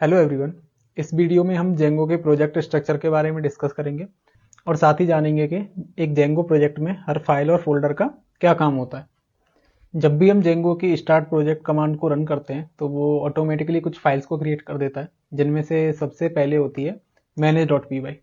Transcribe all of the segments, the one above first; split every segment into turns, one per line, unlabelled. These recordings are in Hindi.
Hello everyone. इस वीडियो में हम जेंगो के प्रोजेक्ट स्ट्रक्चर के बारे में डिस्कस करेंगे और साथ ही जानेंगे कि एक जेंगो प्रोजेक्ट में हर फाइल और फोल्डर का क्या काम होता है। जब भी हम जेंगो की स्टार्ट प्रोजेक्ट कमांड को रन करते हैं तो वो ऑटोमेटिकली कुछ फाइल्स को क्रिएट कर देता है, जिनमें से सबसे पहले होती है manage.py।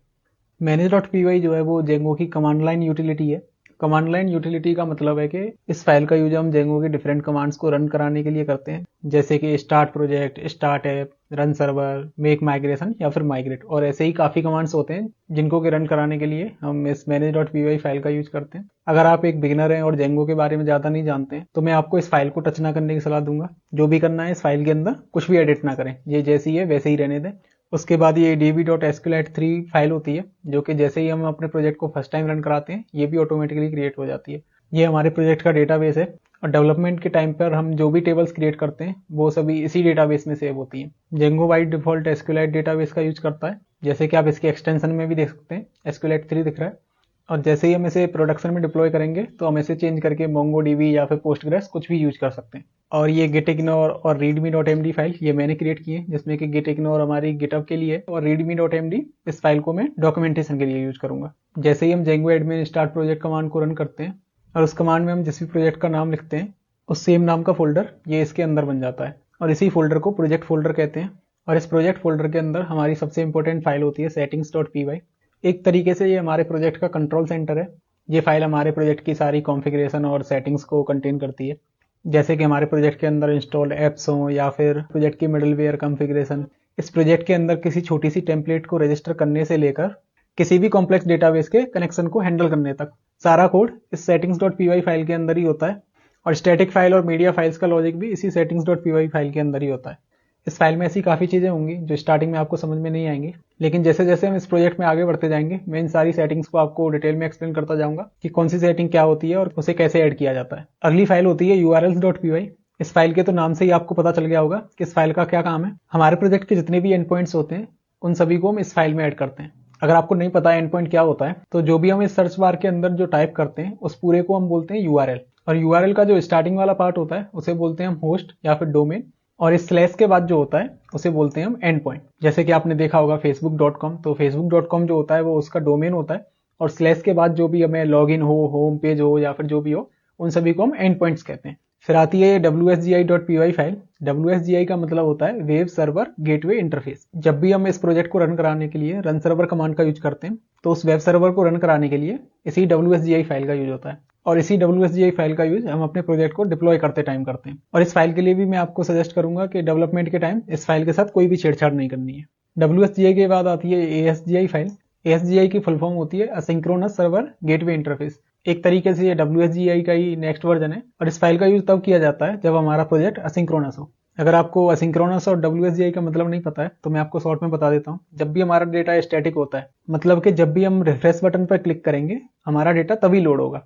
manage.py जो है वो जेंगो की कमांड लाइन यूटिलिटी है। कमांड लाइन यूटिलिटी का मतलब है कि इस फाइल का यूज हम जेंगो के डिफरेंट कमांड्स को रन कराने के लिए करते हैं, जैसे कि start project, start app, run server, make migration या फिर माइग्रेट, और ऐसे ही काफी कमांड्स होते हैं जिनको कि रन कराने के लिए हम इस manage.py फाइल का यूज करते हैं। अगर आप एक बिगिनर हैं और जेंगो के बारे में ज्यादा नहीं जानते हैं तो मैं आपको इस फाइल को टच ना करने की सलाह दूंगा। जो भी करना है इस फाइल के अंदर कुछ भी एडिट ना करें, ये जैसी है वैसे ही रहने दें। उसके बाद ये db.sqlite3 फाइल होती है, जो कि जैसे ही हम अपने प्रोजेक्ट को फर्स्ट टाइम रन कराते हैं ये भी ऑटोमेटिकली क्रिएट हो जाती है। ये हमारे प्रोजेक्ट का डेटाबेस है और डेवलपमेंट के टाइम पर हम जो भी टेबल्स क्रिएट करते हैं वो सभी इसी डेटाबेस में सेव होती हैं। Django by default SQLite database का यूज करता है, जैसे कि आप इसके एक्सटेंशन में भी देख सकते हैं SQLite3 दिख रहा है। और जैसे ही हम इसे प्रोडक्शन में डिप्लॉय करेंगे तो हम इसे चेंज करके MongoDB या फिर Postgres कुछ भी यूज कर सकते हैं। और ये gitignore और readme.md फाइल ये मैंने क्रिएट की है, जिसमें कि gitignore हमारी गिटहब के लिए है और readme.md इस फाइल को मैं डॉक्यूमेंटेशन के लिए यूज करूंगा। जैसे ही हम Django admin start project command को रन करते हैं और उस कमांड में हम जिस भी प्रोजेक्ट का नाम लिखते हैं उस सेम नाम का फोल्डर ये इसके अंदर बन जाता है और इसी फोल्डर को प्रोजेक्ट फोल्डर कहते हैं। और इस प्रोजेक्ट फोल्डर के अंदर हमारी सबसे इंपॉर्टेंट फाइल होती है settings.py। एक तरीके से ये हमारे प्रोजेक्ट का कंट्रोल सेंटर है। ये फाइल हमारे प्रोजेक्ट की सारी कॉन्फ़िगरेशन और सेटिंग्स को कंटेन करती है, जैसे कि हमारे प्रोजेक्ट के अंदर इंस्टॉल्ड एप्स हों या फिर प्रोजेक्ट की मिडलवेयर कॉन्फ़िगरेशन। इस प्रोजेक्ट के अंदर किसी छोटी सी टेम्पलेट को रजिस्टर करने से लेकर किसी भी कॉम्प्लेक्स डेटाबेस के कनेक्शन को हैंडल करने तक सारा कोड इस settings.py फाइल के अंदर ही होता है। और स्टैटिक फाइल और मीडिया फाइल्स का लॉजिक भी इसी settings.py फाइल के अंदर ही होता है। इस फाइल में ऐसी काफ़ी चीज़ें होंगी जो स्टार्टिंग में आपको समझ में नहीं आएंगी, लेकिन जैसे जैसे हम इस प्रोजेक्ट में आगे बढ़ते जाएंगे मैं इन सारी सेटिंग्स को आपको डिटेल में एक्सप्लेन करता जाऊंगा कि कौन सी सेटिंग क्या होती है और उसे कैसे ऐड किया जाता है। अगली फाइल होती है urls.py। इस फाइल के तो नाम से ही आपको पता चल गया होगा कि इस फाइल का क्या काम है। हमारे प्रोजेक्ट के जितने भी एंड पॉइंट्स होते हैं उन सभी को हम इस फाइल में ऐड करते हैं। अगर आपको नहीं पता एंड पॉइंट क्या होता है तो जो भी हम इस सर्च बार के अंदर जो टाइप करते हैं उस पूरे को हम बोलते हैं URL। और URL का जो स्टार्टिंग वाला पार्ट होता है उसे बोलते हैं हम होस्ट या फिर डोमेन, और इस स्लैश के बाद जो होता है उसे बोलते हैं हम एंड पॉइंट। जैसे कि आपने देखा होगा facebook.com, तो facebook.com जो होता है वो उसका डोमेन होता है और स्लैश के बाद जो भी हमें लॉगिन हो, होम पेज हो या फिर जो भी हो उन सभी को हम एंड पॉइंट्स कहते हैं। फिर आती है wsgi.py फाइल। wsgi का मतलब होता है वेब सर्वर गेटवे इंटरफेस। जब भी हम इस प्रोजेक्ट को रन कराने के लिए रन सर्वर कमांड का यूज करते हैं तो उस वेब सर्वर को रन कराने के लिए इसी wsgi फाइल का यूज होता है और इसी wsgi फाइल का यूज हम अपने प्रोजेक्ट को डिप्लॉय करते टाइम करते हैं। और इस फाइल के लिए भी मैं आपको सजेस्ट करूंगा कि डेवलपमेंट के टाइम इस फाइल के साथ कोई भी छेड़छाड़ नहीं करनी है। wsgi के बाद आती है asgi फाइल। asgi की फुल फॉर्म होती है असिंक्रोनस सर्वर गेटवे इंटरफेस। एक तरीके से ये wsgi का ही नेक्स्ट वर्जन है और इस फाइल का यूज तब किया जाता है जब हमारा प्रोजेक्ट असिंक्रोनस हो। अगर आपको असिंक्रोनस और wsgi का मतलब नहीं पता है तो मैं आपको शॉर्ट में बता देता हूँ। जब भी हमारा डेटा स्टैटिक होता है, मतलब कि जब भी हम रिफ्रेश बटन पर क्लिक करेंगे हमारा डेटा तभी लोड होगा,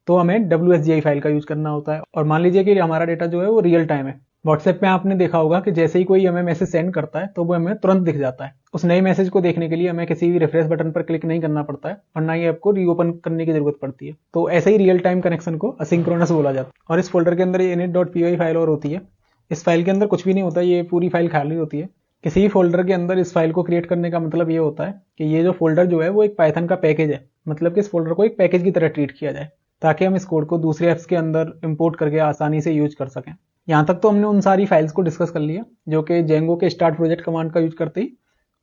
तो हमें wsgi फाइल का यूज करना होता है। और मान लीजिए कि हमारा डेटा जो है वो रियल टाइम है। व्हाट्सएप में आपने देखा होगा कि जैसे ही कोई हमें मैसेज सेंड करता है तो वो हमें तुरंत दिख जाता है। उस नए मैसेज को देखने के लिए हमें किसी भी रिफ्रेश बटन पर क्लिक नहीं करना पड़ता है और ना ही ऐप को रीओपन करने की जरूरत पड़ती है। तो ऐसे ही रियल टाइम कनेक्शन को असिंक्रोनस बोला जाता है। और इस फोल्डर के अंदर ये init.py फाइल और होती है। इस फाइल के अंदर कुछ भी नहीं होता, ये पूरी फाइल खाली होती है। किसी भी फोल्डर के अंदर इस फाइल को क्रिएट करने का मतलब ये होता है कि ये जो फोल्डर जो है वो एक पाइथन का पैकेज है, मतलब कि इस फोल्डर को एक पैकेज की तरह ट्रीट किया जाए ताकि हम इस कोड को दूसरे ऐप्स के अंदर इंपोर्ट करके आसानी से यूज कर सकें। यहाँ तक तो हमने उन सारी फाइल्स को डिस्कस कर लिया जो कि जेंगो के स्टार्ट प्रोजेक्ट कमांड का यूज करते ही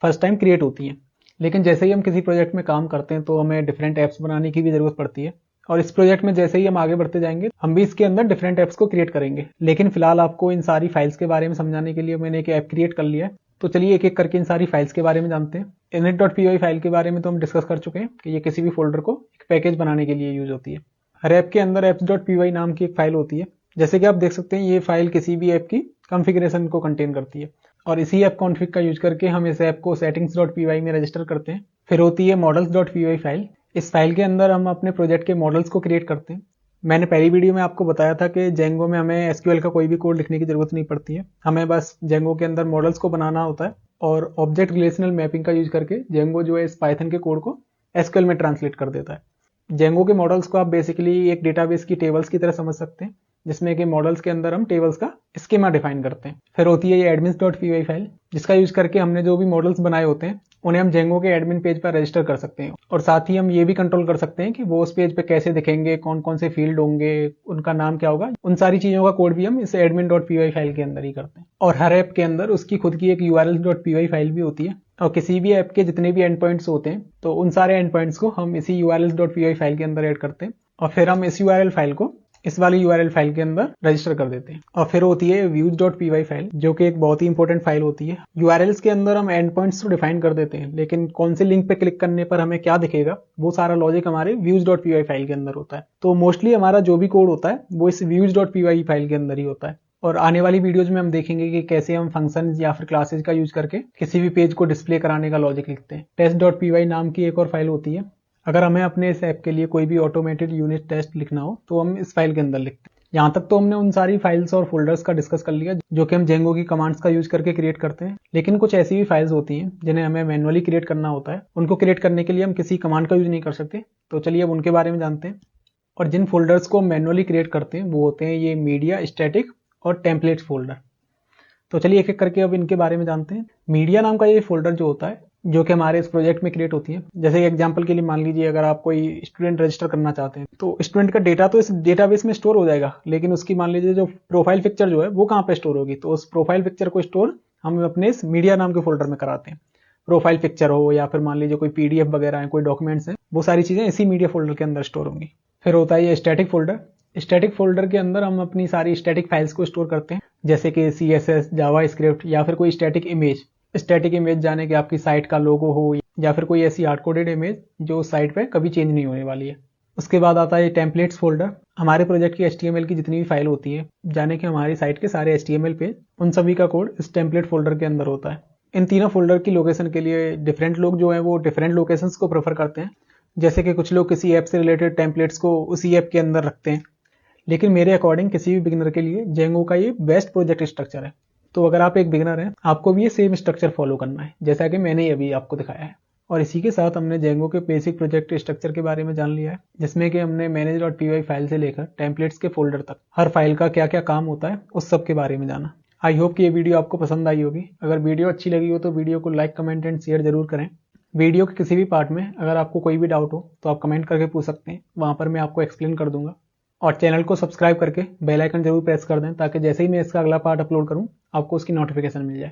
फर्स्ट टाइम क्रिएट होती हैं। लेकिन जैसे ही हम किसी प्रोजेक्ट में काम करते हैं तो हमें डिफरेंट ऐप्स बनाने की भी जरूरत पड़ती है और इस प्रोजेक्ट में जैसे ही हम आगे बढ़ते जाएंगे हम भी इसके अंदर डिफरेंट ऐप्स को क्रिएट करेंगे। लेकिन फिलहाल आपको इन सारी फाइल्स के बारे में समझाने के लिए मैंने एक ऐप क्रिएट कर लिया है, तो चलिए एक एक करके इन सारी फाइल्स के बारे में जानते हैं। init.py फाइल के बारे में तो हम डिस्कस कर चुके हैं कि ये किसी भी फोल्डर को एक पैकेज बनाने के लिए यूज होती है। हर ऐप के अंदर apps.py नाम की एक फाइल होती है। जैसे कि आप देख सकते हैं ये फाइल किसी भी ऐप की कॉन्फ़िगरेशन को कंटेन करती है और इसी ऐप कॉन्फ़िग का यूज करके हम इस ऐप को settings.py में रजिस्टर करते हैं। फिर होती है models.py फाइल। इस फाइल के अंदर हम अपने प्रोजेक्ट के मॉडल्स को क्रिएट करते हैं। मैंने पहली वीडियो में आपको बताया था कि जेंगो में हमें एसक्यूएल का कोई भी कोड लिखने की जरूरत नहीं पड़ती है, हमें बस जेंगो के अंदर मॉडल्स को बनाना होता है और ऑब्जेक्ट रिलेशनल मैपिंग का यूज करके जेंगो जो है इस पाइथन के कोड को एसक्यूएल में ट्रांसलेट कर देता है। जेंगो के मॉडल्स को आप बेसिकली एक डेटाबेस की टेबल्स की तरह समझ सकते हैं जिसमें कि मॉडल्स के अंदर हम टेबल्स का स्कीमा डिफाइन करते हैं। फिर होती है ये admins.py फाइल, जिसका यूज करके हमने जो भी मॉडल्स बनाए होते हैं उन्हें हम जेंगो के एडमिन पेज पर रजिस्टर कर सकते हैं, और साथ ही हम ये भी कंट्रोल कर सकते हैं कि वो उस पेज पे कैसे दिखेंगे, कौन कौन से फील्ड होंगे, उनका नाम क्या होगा। उन सारी चीजों का कोड भी हम इस admin.py फाइल के अंदर ही करते हैं। और हर ऐप के अंदर उसकी खुद की एक urls.py फाइल भी होती है, और किसी भी ऐप के जितने भी एंड पॉइंट्स होते हैं तो उन सारे एंड पॉइंट्स को हम इसी urls.py फाइल के अंदर ऐड करते हैं, और फिर हम इस URL फाइल को इस वाली URL फाइल के अंदर रजिस्टर कर देते हैं। और फिर होती है views.py फाइल, जो कि एक बहुत ही इंपॉर्टेंट फाइल होती है। URLs के अंदर हम एंड पॉइंट्स तो डिफाइन कर देते हैं, लेकिन कौन से लिंक पे क्लिक करने पर हमें क्या दिखेगा वो सारा लॉजिक हमारे views.py फाइल के अंदर होता है। तो मोस्टली हमारा जो भी कोड होता है वो इस views.py फाइल के अंदर ही होता है। और आने वाली वीडियोज में हम देखेंगे कि कैसे हम फंक्शंस या फिर क्लासेज का यूज करके किसी भी पेज को डिस्प्ले कराने का लॉजिक लिखते हैं। test.py नाम की एक और फाइल होती है। अगर हमें अपने इस ऐप के लिए कोई भी ऑटोमेटेड यूनिट टेस्ट लिखना हो तो हम इस फाइल के अंदर लिखते हैं। यहाँ तक तो हमने उन सारी फाइल्स और फोल्डर्स का डिस्कस कर लिया जो कि हम जेंगो की कमांड्स का यूज करके क्रिएट करते हैं, लेकिन कुछ ऐसी भी फाइल्स होती हैं जिन्हें हमें मैनुअली क्रिएट करना होता है। उनको क्रिएट करने के लिए हम किसी कमांड का यूज नहीं कर सकते। तो चलिए अब उनके बारे में जानते हैं। और जिन फोल्डर्स को हम मैनुअली क्रिएट करते हैं वो होते हैं ये मीडिया, स्टैटिक और टेम्पलेट्स फोल्डर। तो चलिए एक एक करके अब इनके बारे में जानते हैं। मीडिया नाम का ये फोल्डर जो होता है, जो कि हमारे इस प्रोजेक्ट में क्रिएट होती है। जैसे एग्जांपल के लिए मान लीजिए अगर आप कोई स्टूडेंट रजिस्टर करना चाहते हैं तो स्टूडेंट का डेटा तो इस डेटाबेस में स्टोर हो जाएगा, लेकिन उसकी मान लीजिए जो प्रोफाइल पिक्चर जो है वो कहाँ पे स्टोर होगी, तो उस प्रोफाइल पिक्चर को स्टोर हम अपने इस मीडिया नाम के फोल्डर में कराते हैं। प्रोफाइल पिक्चर हो या फिर मान लीजिए कोई PDF वगैरह है, कोई डॉक्यूमेंट्स हैं, वो सारी चीजें इसी मीडिया फोल्डर के अंदर स्टोर होंगी। फिर होता है ये स्टैटिक फोल्डर। स्टैटिक फोल्डर के अंदर हम अपनी सारी स्टैटिक फाइल्स को स्टोर करते हैं, जैसे कि CSS, जावास्क्रिप्ट या फिर कोई स्टैटिक इमेज। स्टैटिक इमेज जाने कि आपकी साइट का लोगो हो या फिर कोई ऐसी हार्ड कोडेड इमेज जो साइट पे कभी चेंज नहीं होने वाली है। उसके बाद आता है टेम्पलेट्स फोल्डर। हमारे प्रोजेक्ट की HTML की जितनी भी फाइल होती है, जाने कि हमारी साइट के सारे HTML पेज, उन सभी का कोड इस टेम्पलेट फोल्डर के अंदर होता है। इन तीनों फोल्डर की लोकेशन के लिए डिफरेंट लोग जो है वो डिफरेंट लोकेशंस को प्रेफर करते हैं। जैसे कि कुछ लोग किसी ऐप से रिलेटेड टेम्पलेट्स को उसी ऐप के अंदर रखते हैं, लेकिन मेरे अकॉर्डिंग किसी भी बिगिनर के लिए जेंगो का ये बेस्ट प्रोजेक्ट स्ट्रक्चर है। तो अगर आप एक बिगिनर हैं, आपको भी ये सेम स्ट्रक्चर फॉलो करना है जैसा कि मैंने अभी आपको दिखाया है। और इसी के साथ हमने जेंगो के बेसिक प्रोजेक्ट स्ट्रक्चर के बारे में जान लिया है, जिसमें कि हमने manage.py फाइल से लेकर टेम्पलेट्स के फोल्डर तक हर फाइल का क्या क्या काम होता है उस सब के बारे में जाना। आई होप कि ये वीडियो आपको पसंद आई होगी। अगर वीडियो अच्छी लगी हो तो वीडियो को लाइक, कमेंट एंड शेयर जरूर करें। वीडियो के किसी भी पार्ट में अगर आपको कोई भी डाउट हो तो आप कमेंट करके पूछ सकते हैं, वहां पर मैं आपको एक्सप्लेन कर दूंगा। और चैनल को सब्सक्राइब करके बेल आइकन जरूर प्रेस कर दें, ताकि जैसे ही मैं इसका अगला पार्ट अपलोड करूं आपको उसकी नोटिफिकेशन मिल जाए।